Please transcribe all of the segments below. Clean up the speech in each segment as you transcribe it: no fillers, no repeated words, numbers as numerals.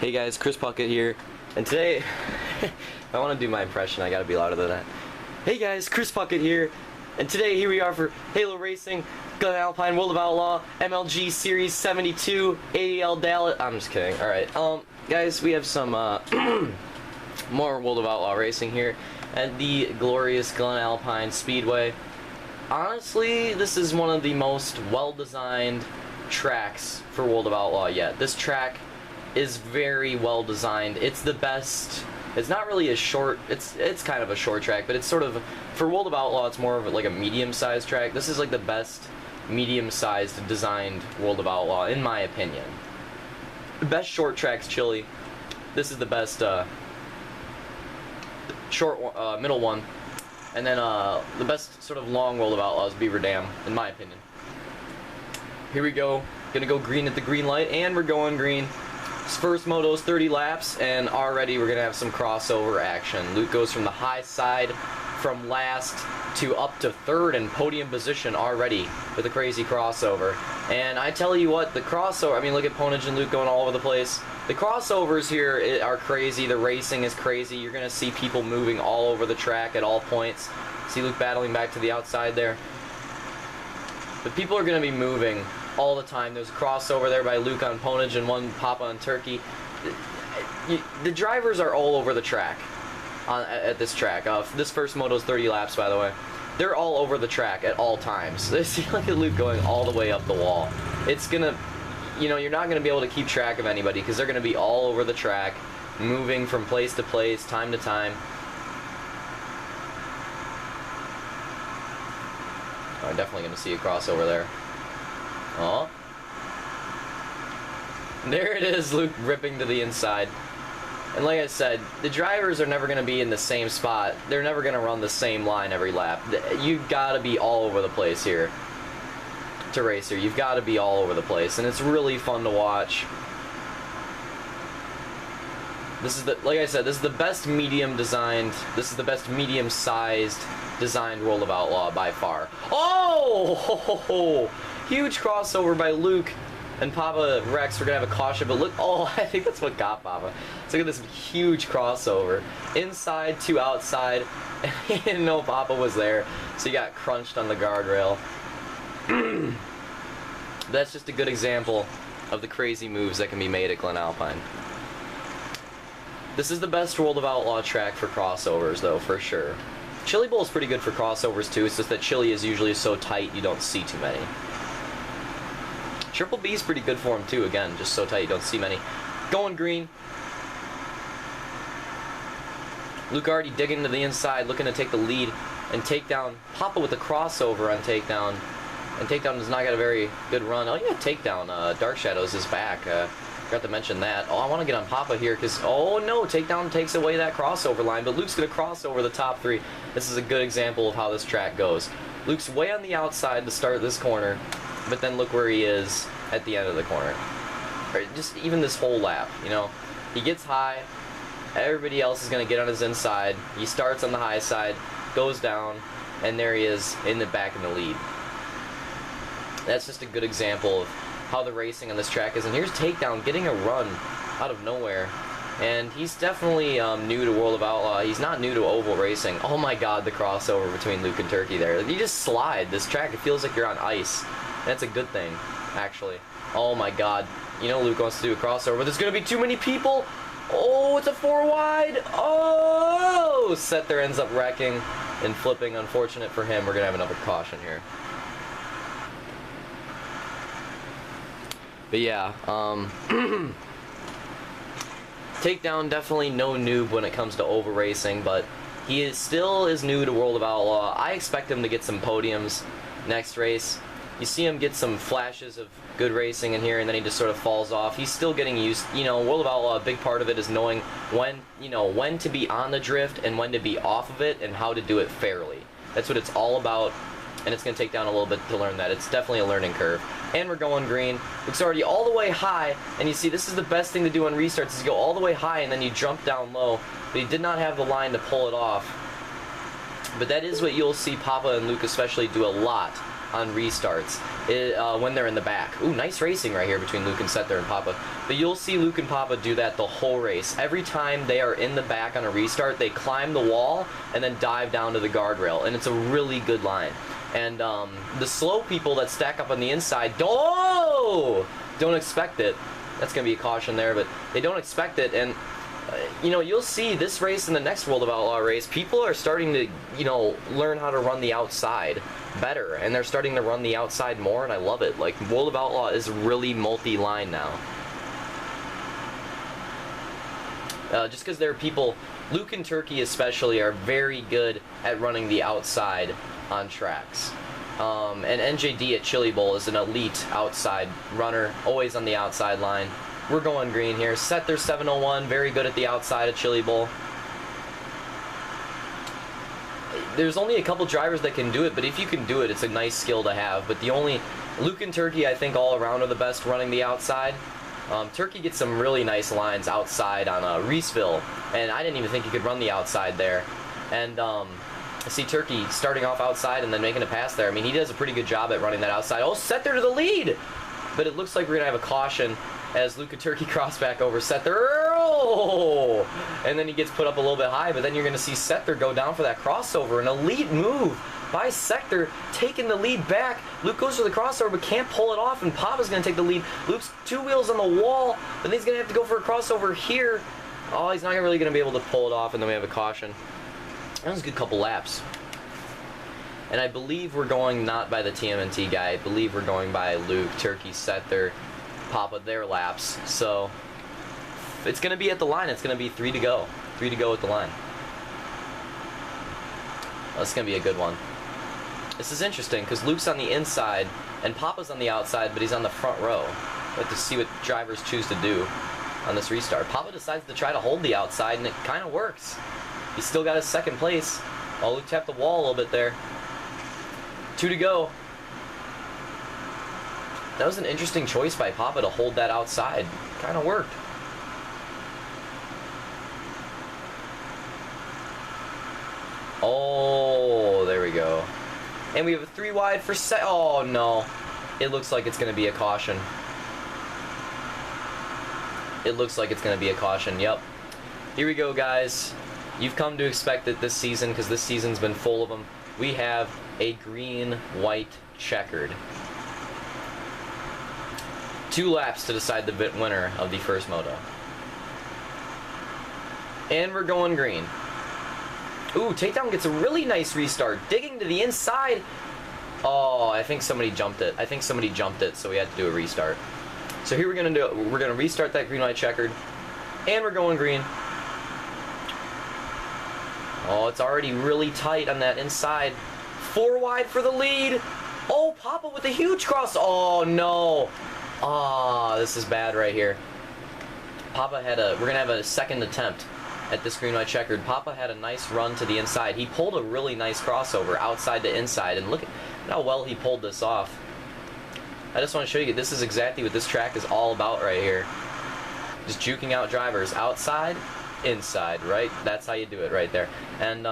Hey guys, Chris Puckett here, and today, if I want to do my impression, I gotta be louder than that. Hey guys, Chris Puckett here, and today here we are for Halo Racing, Glen Alpine World of Outlaw, MLG Series 72, AEL Dallas. I'm just kidding. Alright, guys, we have some, more World of Outlaw racing here at the glorious Glen Alpine Speedway. Honestly, this is one of the most well-designed tracks for World of Outlaw yet. This track is very well designed. It's the best. It's not really a short, it's kind of a short track, but it's sort of, for World of Outlaw, it's more of like a medium-sized track. This is like the best medium-sized designed World of Outlaw, in my opinion. The best short track's Chile. This is the best middle one. And then the best sort of long World of Outlaw is Beaver Dam, in my opinion. Here we go. Gonna go green at the green light, and we're going green. First moto's 30 laps, and already we're gonna have some crossover action. Luke goes from the high side from last to up to third in podium position already with a crazy crossover. And I tell you what, the crossover, I mean, look at Ponage and Luke going all over the place. The crossovers here are crazy. The racing is crazy. You're gonna see people moving all over the track at all points. See Luke battling back to the outside there. But people are gonna be moving all the time. There's a crossover there by Luke on Ponage and one Papa on Turkey. The drivers are all over the track at this track. This first moto's 30 laps, by the way. They're all over the track at all times. See, look at Luke going all the way up the wall. It's gonna, you know, you're not gonna be able to keep track of anybody because they're gonna be all over the track, moving from place to place, time to time. I'm definitely gonna see a crossover there. Oh, there it is, Luke ripping to the inside. And like I said, the drivers are never going to be in the same spot. They're never going to run the same line every lap. You've got to be all over the place here to race here. You've got to be all over the place, and it's really fun to watch. This is the, like I said, this is the best medium designed, this is the best medium sized designed World of Outlaw by far. Oh! Huge crossover by Luke and Papa Rex. We're gonna have a caution, but look, oh, I think that's what got Papa. So look at this huge crossover. Inside to outside. He didn't know Papa was there, so he got crunched on the guardrail. That's just a good example of the crazy moves that can be made at Glen Alpine. This is the best World of Outlaw track for crossovers, though, for sure. Chili Bowl is pretty good for crossovers, too. It's just that Chili is usually so tight you don't see too many. Triple B is pretty good for him too, again, just so tight you don't see many. Going green. Luke already digging to the inside, looking to take the lead and take down Papa with the crossover on takedown. And takedown has not got a very good run. Oh yeah, takedown. Dark Shadows is back. Forgot to mention that. Oh, I want to get on Papa here because, oh no, takedown takes away that crossover line, but Luke's going to cross over the top three. This is a good example of how this track goes. Luke's way on the outside to start this corner. But then look where he is at the end of the corner. Or just even this whole lap, you know. He gets high. Everybody else is going to get on his inside. He starts on the high side, goes down, and there he is in the back in the lead. That's just a good example of how the racing on this track is. And here's Takedown getting a run out of nowhere. And he's definitely new to World of Outlaw. He's not new to oval racing. Oh my god, the crossover between Luke and Turkey there. You just slide. This track, it feels like you're on ice. That's a good thing, actually. Oh my god. You know Luke wants to do a crossover, but there's going to be too many people. Oh, it's a 4 wide. Oh! Set there ends up wrecking and flipping. Unfortunate for him. We're going to have another caution here. But yeah, Takedown, definitely no noob when it comes to oval racing, but he still is new to World of Outlaw. I expect him to get some podiums next race. You see him get some flashes of good racing in here, and then he just sort of falls off. He's still getting used. You know, World of Outlaw, a big part of it is knowing when, you know, when to be on the drift and when to be off of it and how to do it fairly. That's what it's all about, and it's going to take down a little bit to learn that. It's definitely a learning curve. And we're going green. It's already all the way high, and you see this is the best thing to do on restarts is go all the way high and then you jump down low, but he did not have the line to pull it off. But that is what you'll see Papa and Luke especially do a lot on restarts when they're in the back. Ooh, nice racing right here between Luke and Sether and Papa. But you'll see Luke and Papa do that the whole race. Every time they are in the back on a restart, they climb the wall and then dive down to the guardrail, and it's a really good line. And the slow people that stack up on the inside don't expect it. That's going to be a caution there, but they don't expect it. And you know, you'll see this race and the next World of Outlaw race, people are starting to, you know, learn how to run the outside better, and they're starting to run the outside more, and I love it. Like, World of Outlaw is really multi-line now. Just because there are people, Luke and Turkey especially, are very good at running the outside on tracks. And NJD at Chili Bowl is an elite outside runner, always on the outside line. We're going green here. Sether 701, very good at the outside of Chili Bowl. There's only a couple drivers that can do it, but if you can do it, it's a nice skill to have. But the only... Luke and Turkey, I think, all around are the best running the outside. Turkey gets some really nice lines outside on Reeseville, and I didn't even think he could run the outside there. And I see Turkey starting off outside and then making a pass there. I mean, he does a pretty good job at running that outside. Oh, Sether to the lead! But it looks like we're going to have a caution as Luke and Turkey cross back over Sether. Oh! And then he gets put up a little bit high, but then you're going to see Sether go down for that crossover. An elite move by Sether, taking the lead back. Luke goes for the crossover, but can't pull it off, and Papa's going to take the lead. Luke's 2 wheels on the wall, but then he's going to have to go for a crossover here. Oh, he's not really going to be able to pull it off, and then we have a caution. That was a good couple laps. And I believe we're going not by the TMNT guy. I believe we're going by Luke, Turkey, Sether, Papa, their laps. So it's going to be at the line. It's going to be 3 to go. 3 to go at the line. That's going to be a good one. This is interesting because Luke's on the inside and Papa's on the outside, but he's on the front row. I'd like to see what drivers choose to do on this restart. Papa decides to try to hold the outside, and it kind of works. He's still got his second place. Oh, Luke tapped the wall a little bit there. 2 to go. That was an interesting choice by Papa to hold that outside. Kind of worked. Oh, there we go. And we have a 3 wide for set. Oh, no. It looks like it's going to be a caution. It looks like it's going to be a caution. Yep. Here we go, guys. You've come to expect it this season because this season's been full of them. We have a green, white, checkered. 2 laps to decide the winner of the first moto. And we're going green. Ooh, takedown gets a really nice restart. Digging to the inside. Oh, I think somebody jumped it. I think somebody jumped it, so we had to do a restart. So here we're going to do it. We're going to restart that green, white, checkered. And we're going green. Oh, it's already really tight on that inside. 4 wide for the lead. Oh, Papa with a huge cross. Oh, no. Ah, oh, this is bad right here. Papa had we're going to have a second attempt at this green, white, checkered. Papa had a nice run to the inside. He pulled a really nice crossover outside to inside, and look at how well he pulled this off. I just want to show you, this is exactly what this track is all about right here. Just juking out drivers outside, inside, right? That's how you do it right there. And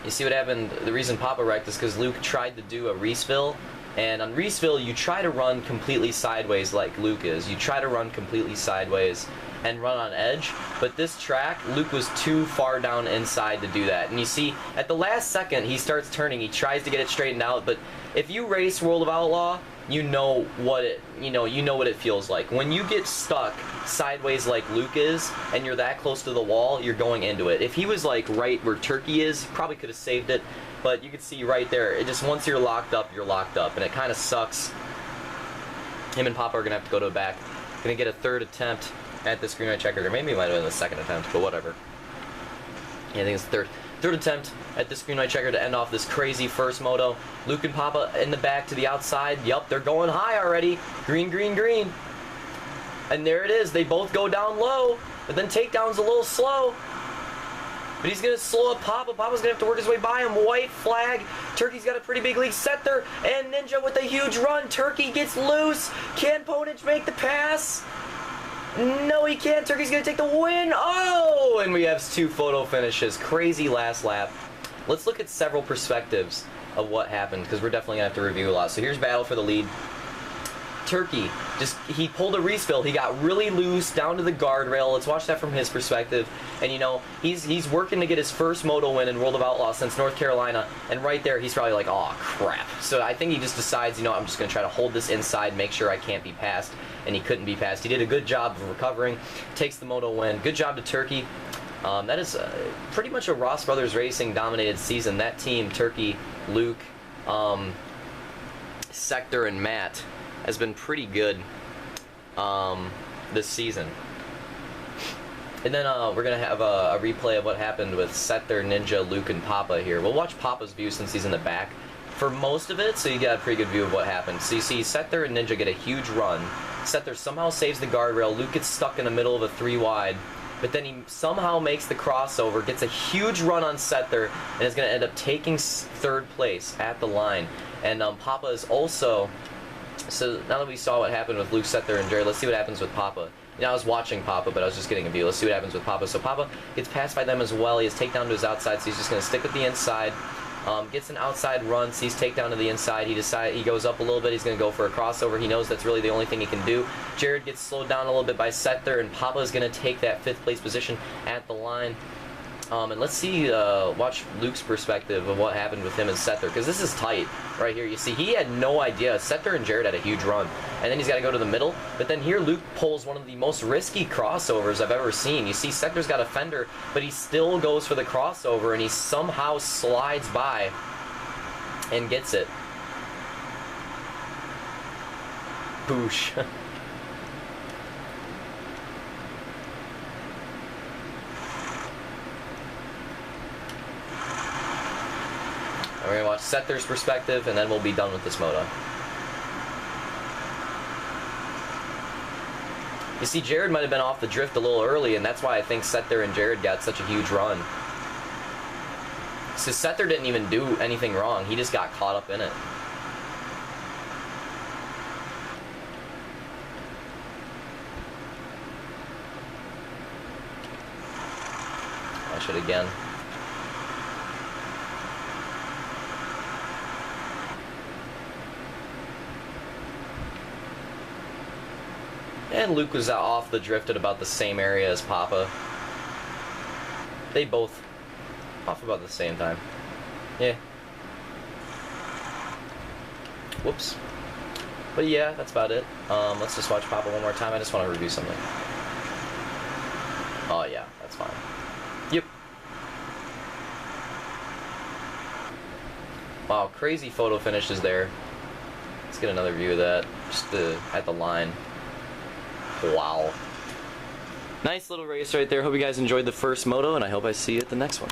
you see what happened? The reason Papa wrecked is because Luke tried to do a Reeseville, and on Reeseville you try to run completely sideways like Luke is. You try to run completely sideways and run on edge, but this track, Luke was too far down inside to do that. And you see, at the last second, he starts turning. He tries to get it straightened out, but if you race World of Outlaw, you know what it feels like. When you get stuck sideways like Luke is, and you're that close to the wall, you're going into it. If he was like right where Turkey is, he probably could have saved it, but you can see right there, it just, once you're locked up, and it kind of sucks. Him and Papa are gonna have to go to the back. Gonna get a 3rd attempt at this green, white, checkered. Or maybe it might have been the 2nd attempt, but whatever. Yeah, I think it's the third attempt at this green, white, checker to end off this crazy first moto. Luke and Papa in the back to the outside. Yup, they're going high already. Green, green, green. And there it is. They both go down low, but then takedown's a little slow. But he's going to slow up Papa. Papa's going to have to work his way by him. White flag. Turkey's got a pretty big lead. Sether and Ninja with a huge run. Turkey gets loose. Can Ponage make the pass? No, he can't. Turkey's going to take the win. Oh, and we have 2 photo finishes. Crazy last lap. Let's look at several perspectives of what happened, because we're definitely going to have to review a lot. So here's battle for the lead. Turkey, he pulled a respill. He got really loose down to the guardrail. Let's watch that from his perspective. And you know, he's working to get his first moto win in World of Outlaws since North Carolina. And right there, he's probably like, oh crap. So I think he just decides, you know, I'm just going to try to hold this inside, make sure I can't be passed. And he couldn't be passed. He did a good job of recovering. Takes the moto win. Good job to Turkey. That is pretty much a Ross Brothers Racing dominated season. That team, Turkey, Luke, Sector, and Matt, has been pretty good this season. And then we're going to have a replay of what happened with Sether, Ninja, Luke, and Papa here. We'll watch Papa's view since he's in the back for most of it, so you get a pretty good view of what happened. So you see Sether and Ninja get a huge run. Sether somehow saves the guardrail. Luke gets stuck in the middle of a 3 wide. But then he somehow makes the crossover, gets a huge run on Sether, and is going to end up taking 3rd place at the line. And Papa is also... So now that we saw what happened with Luke, Sether, and Jared, let's see what happens with Papa. You know, I was watching Papa, but I was just getting a view. Let's see what happens with Papa. So Papa gets passed by them as well. He has takedown to his outside, so he's just going to stick with the inside. Gets an outside run, sees takedown to the inside. He goes up a little bit. He's going to go for a crossover. He knows that's really the only thing he can do. Jared gets slowed down a little bit by Sether, and Papa is going to take that 5th place position at the line. And let's see, watch Luke's perspective of what happened with him and Sether, because this is tight right here. You see, he had no idea. Sether and Jared had a huge run, and then he's got to go to the middle. But then here, Luke pulls one of the most risky crossovers I've ever seen. You see, Sether's got a fender, but he still goes for the crossover, and he somehow slides by and gets it. Boosh. We're going to watch Sether's perspective, and then we'll be done with this moto. You see, Jared might have been off the drift a little early, and that's why I think Sether and Jared got such a huge run. So Sether didn't even do anything wrong. He just got caught up in it. Watch it again. And Luke was off the drift at about the same area as Papa. They both off about the same time. Yeah. Whoops. But yeah, that's about it. Let's just watch Papa one more time. I just want to review something. Oh yeah, that's fine. Yep. Wow, crazy photo finishes there. Let's get another view of that. Just at the line. Wow. Nice little race right there. Hope you guys enjoyed the first moto, and I hope I see you at the next one.